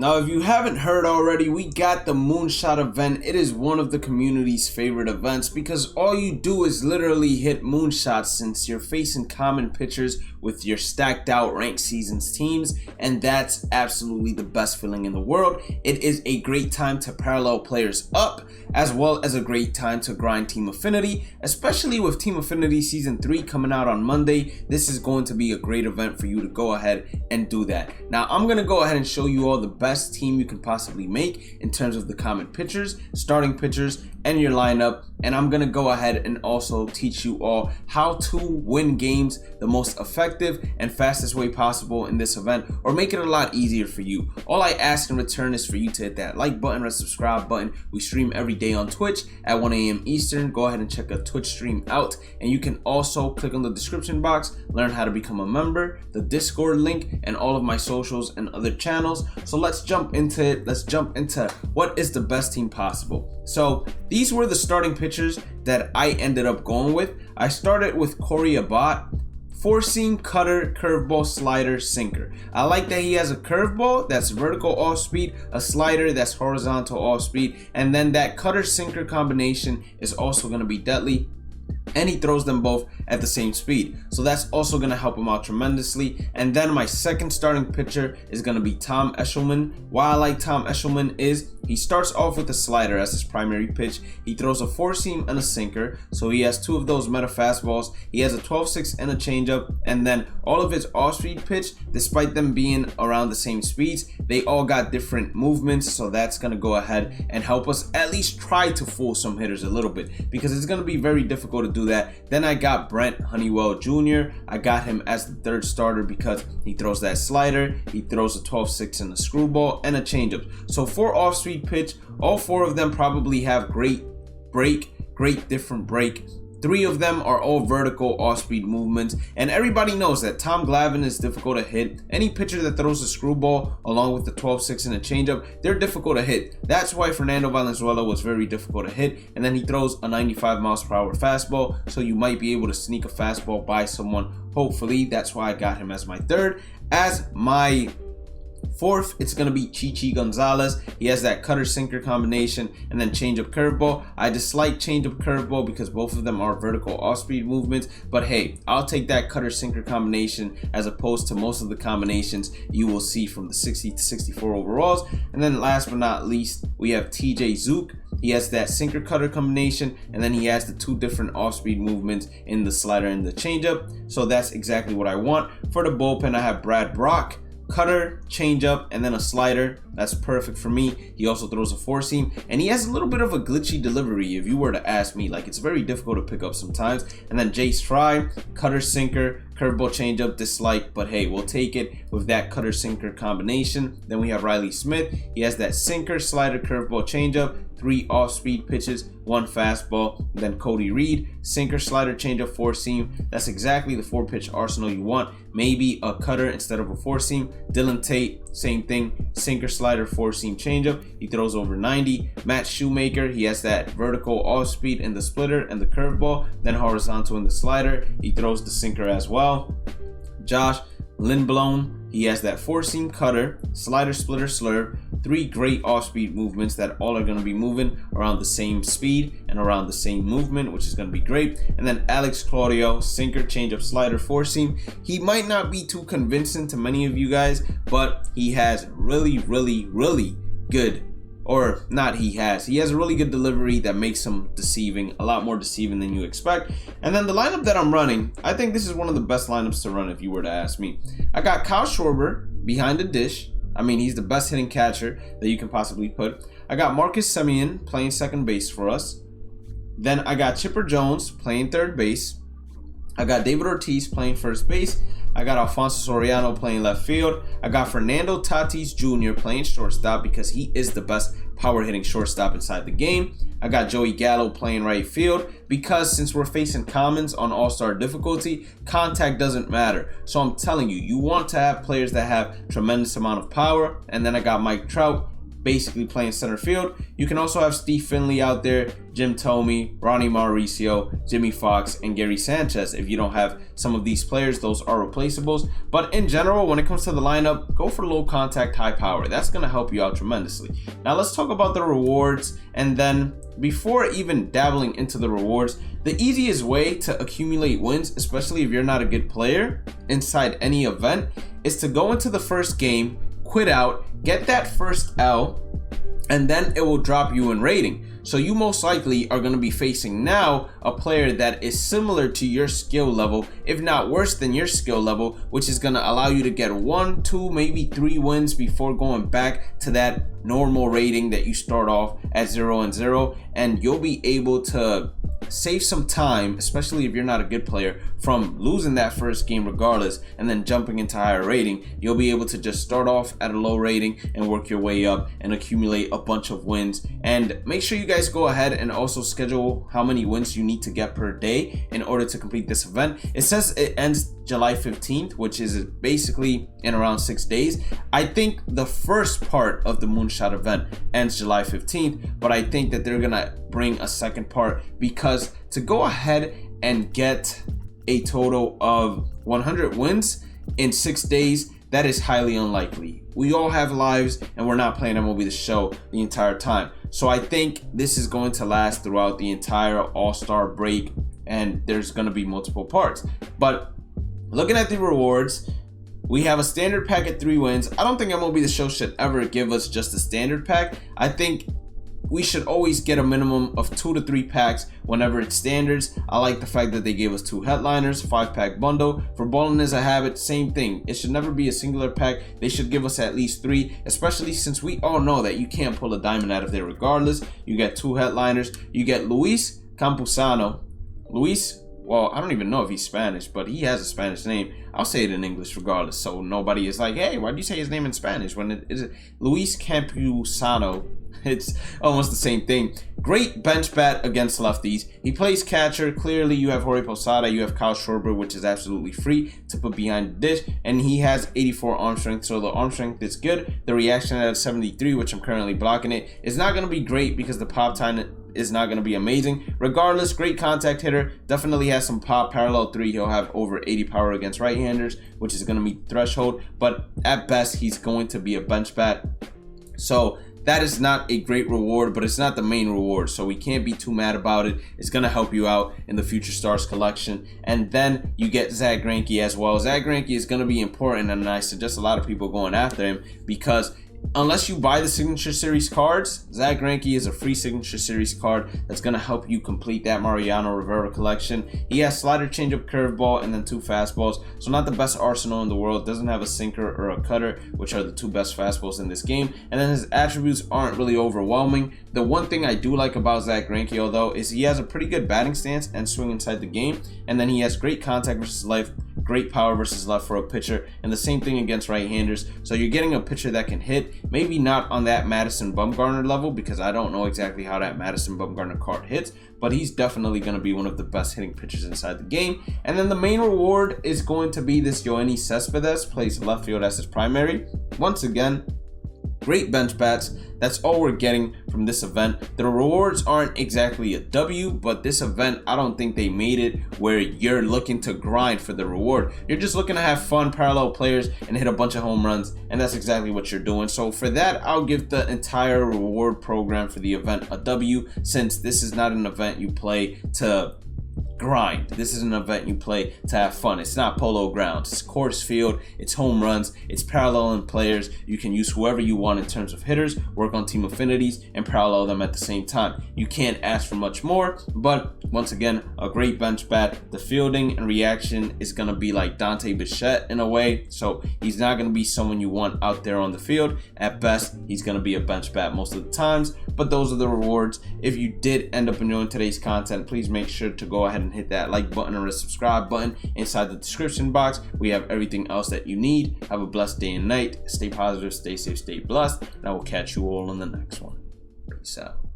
Now, if you haven't heard already, we got the Moonshot event. It is one of the community's favorite events because all you do is literally hit moonshots since you're facing common pitchers with your stacked out ranked seasons teams, and that's absolutely the best feeling in the world. It is a great time to parallel players up, as well as a great time to grind Team Affinity, especially with Team Affinity Season 3 coming out on Monday. This is going to be a great event for you to go ahead and do that. Now, I'm going to go ahead and show you all the best team you can possibly make in terms of the common pitchers, starting pitchers, and your lineup, and I'm gonna go ahead and also teach you all how to win games the most effective and fastest way possible in this event, or make it a lot easier for you. All I ask in return is for you to hit that like button or subscribe button. We stream every day on Twitch at 1 a.m. Eastern. Go ahead and check a Twitch stream out, and you can also click on the description box, learn how to become a member, the Discord link, and all of my socials and other channels. So let's jump into it. Let's jump into what is the best team possible. So these were the starting pitchers that I ended up going with. I started with Corey Abbott, four-seam, cutter, curveball, slider, sinker. I like that he has a curveball that's vertical off speed, a slider that's horizontal off speed, and then that cutter sinker combination is also going to be deadly. And he throws them both at the same speed, so that's also going to help him out tremendously. And then my second starting pitcher is going to be Tom Eshelman. Why I like Tom Eshelman is he starts off with a slider as his primary pitch. He throws a four-seam and a sinker, so he has two of those meta fastballs. He has a 12-6 and a changeup, and then all of his off-speed pitch, despite them being around the same speeds, they all got different movements, so that's going to go ahead and help us at least try to fool some hitters a little bit, because it's going to be very difficult to do that. Then I got Brent Honeywell Jr. I got him as the third starter because he throws that slider, he throws a 12-6 and a screwball and a changeup. So for off-speed pitch, all four of them probably have great break, great different break. Three of them are all vertical off-speed movements, and everybody knows that Tom Glavine is difficult to hit. Any pitcher that throws a screwball along with the 12-6 and a changeup, they're difficult to hit. That's why Fernando Valenzuela was very difficult to hit, and then he throws a 95 miles per hour fastball, so you might be able to sneak a fastball by someone. Hopefully, that's why I got him as my third. As my fourth, it's going to be Chichi Gonzalez. He has that cutter sinker combination and then changeup curveball. I dislike changeup curveball because both of them are vertical off-speed movements, but hey, I'll take that cutter sinker combination as opposed to most of the combinations you will see from the 60 to 64 overalls. And then last but not least, we have TJ Zook. He has that sinker cutter combination, and then he has the two different off-speed movements in the slider and the changeup. So that's exactly what I want. For the bullpen, I have Brad Brock, cutter, changeup, and then a slider. That's perfect for me. He also throws a four-seam, and he has a little bit of a glitchy delivery if you were to ask me. Like, it's very difficult to pick up sometimes. And then Jace Fry, cutter, sinker, curveball, changeup, dislike, but hey, we'll take it with that cutter sinker combination. Then we have Riley Smith. He has that sinker, slider, curveball, changeup, three off-speed pitches, one fastball. Then Cody Reed, sinker, slider, changeup, four-seam. That's exactly the four-pitch arsenal you want. Maybe a cutter instead of a four-seam. Dylan Tate, same thing, sinker, slider, four-seam, changeup. He throws over 90. Matt Shoemaker, he has that vertical off-speed in the splitter and the curveball, then horizontal in the slider. He throws the sinker as well. Josh Lindblom, he has that four-seam, cutter, slider, splitter, slurve, three great off-speed movements that all are going to be moving around the same speed and around the same movement, which is going to be great. And then Alex Claudio, sinker, changeup, slider, four-seam. He might not be too convincing to many of you guys, but he has really good, or not he has a really good delivery that makes him deceiving, a lot more deceiving than you expect. And then the lineup that I'm running, I think this is one of the best lineups to run if you were to ask me. I got Kyle Schwarber behind the dish. I mean, he's the best hitting catcher that you can possibly put. I got Marcus Semien playing second base for us. Then I got Chipper Jones playing third base. I got David Ortiz playing first base. I got Alfonso Soriano playing left field. I got Fernando Tatis Jr. playing shortstop because he is the best power hitting shortstop inside the game. I got Joey Gallo playing right field because since we're facing commons on all-star difficulty, contact doesn't matter. So I'm telling you, you want to have players that have tremendous amount of power. And then I got Mike Trout basically playing center field. You can also have Steve Finley out there, Jim Thome, Ronnie Mauricio, Jimmy Fox, and Gary Sanchez. If you don't have some of these players, those are replaceables. But in general, when it comes to the lineup, go for low contact, high power. That's going to help you out tremendously. Now let's talk about the rewards, and then before even dabbling into the rewards, the easiest way to accumulate wins, especially if you're not a good player inside any event, is to go into the first game, quit out, get that first L, and then it will drop you in rating. So you most likely are going to be facing now a player that is similar to your skill level, if not worse than your skill level, which is going to allow you to get 1, 2, maybe 3 wins before going back to that normal rating that you start off at 0-0, and you'll be able to save some time, especially if you're not a good player, from losing that first game regardless and then jumping into higher rating. You'll be able to just start off at a low rating and work your way up and accumulate a bunch of wins. And make sure you guys go ahead and also schedule how many wins you need to get per day in order to complete this event. It says it ends July 15th, which is basically in around 6 days. I think the first part of the Moonshot event ends July 15th, but I think that they're gonna bring a second part, because to go ahead and get a total of 100 wins in 6 days, that is highly unlikely. We all have lives and we're not playing MLB The Show the entire time. So I think this is going to last throughout the entire All-Star break, and there's going to be multiple parts. But looking at the rewards, we have a standard pack at 3 wins. I don't think MLB The Show should ever give us just a standard pack. I think we should always get a minimum of 2 to 3 packs whenever it's standards. I like the fact that they gave us 2 headliners, 5-pack bundle. For Ballin' Is a Habit, same thing. It should never be a singular pack. They should give us at least 3, especially since we all know that you can't pull a diamond out of there regardless. You get 2 headliners. You get Luis Campusano. Luis, well, I don't even know if he's Spanish, but he has a Spanish name. I'll say it in English regardless, so nobody is like, hey, why'd you say his name in Spanish when it is Luis Campusano? It's almost the same thing. Great bench bat against lefties. He plays catcher. Clearly, you have Jorge Posada, you have Kyle Schwarber, which is absolutely free to put behind the dish, and he has 84 arm strength, so the arm strength is good. The reaction at 73, which I'm currently blocking it, is not going to be great because the pop time is not going to be amazing. Regardless, great contact hitter. Definitely has some pop. Parallel 3, he'll have over 80 power against right-handers, which is going to meet threshold, but at best, he's going to be a bench bat. So that is not a great reward, but it's not the main reward, so we can't be too mad about it. It's going to help you out in the Future Stars collection. And then you get Zack Greinke as well. Zack Greinke is going to be important, and I suggest a lot of people going after him, because unless you buy the Signature Series cards, Zack Greinke is a free Signature Series card that's going to help you complete that Mariano Rivera collection. He has slider, changeup, curveball, and then 2 fastballs. So not the best arsenal in the world. Doesn't have a sinker or a cutter, which are the 2 best fastballs in this game. And then his attributes aren't really overwhelming. The one thing I do like about Zack Greinke, although, is he has a pretty good batting stance and swing inside the game. And then he has great contact versus left, great power versus left for a pitcher, and the same thing against right-handers. So you're getting a pitcher that can hit. Maybe not on that Madison Bumgarner level, because I don't know exactly how that Madison Bumgarner card hits, but he's definitely going to be one of the best hitting pitchers inside the game. And then the main reward is going to be this Yoenis Cespedes, plays left field as his primary. Once again, great bench bats. That's all we're getting from this event. The rewards aren't exactly a W, but this event, I don't think they made it where you're looking to grind for the reward. You're just looking to have fun, parallel players, and hit a bunch of home runs, and that's exactly what you're doing. So for that, I'll give the entire reward program for the event a W, since this is not an event you play to grind. This is an event you play to have fun. It's not Polo Grounds. It's Coors Field. It's home runs. It's paralleling players. You can use whoever you want in terms of hitters, work on team affinities, and parallel them at the same time. You can't ask for much more, but once again, a great bench bat. The fielding and reaction is going to be like Dante Bichette in a way, so he's not going to be someone you want out there on the field. At best, he's going to be a bench bat most of the times, but those are the rewards. If you did end up enjoying today's content, please make sure to go ahead and hit that like button or the subscribe button inside the description box. We have everything else that you need. Have a blessed day and night. Stay positive, stay safe, stay blessed, and I will catch you all in the next one. Peace out.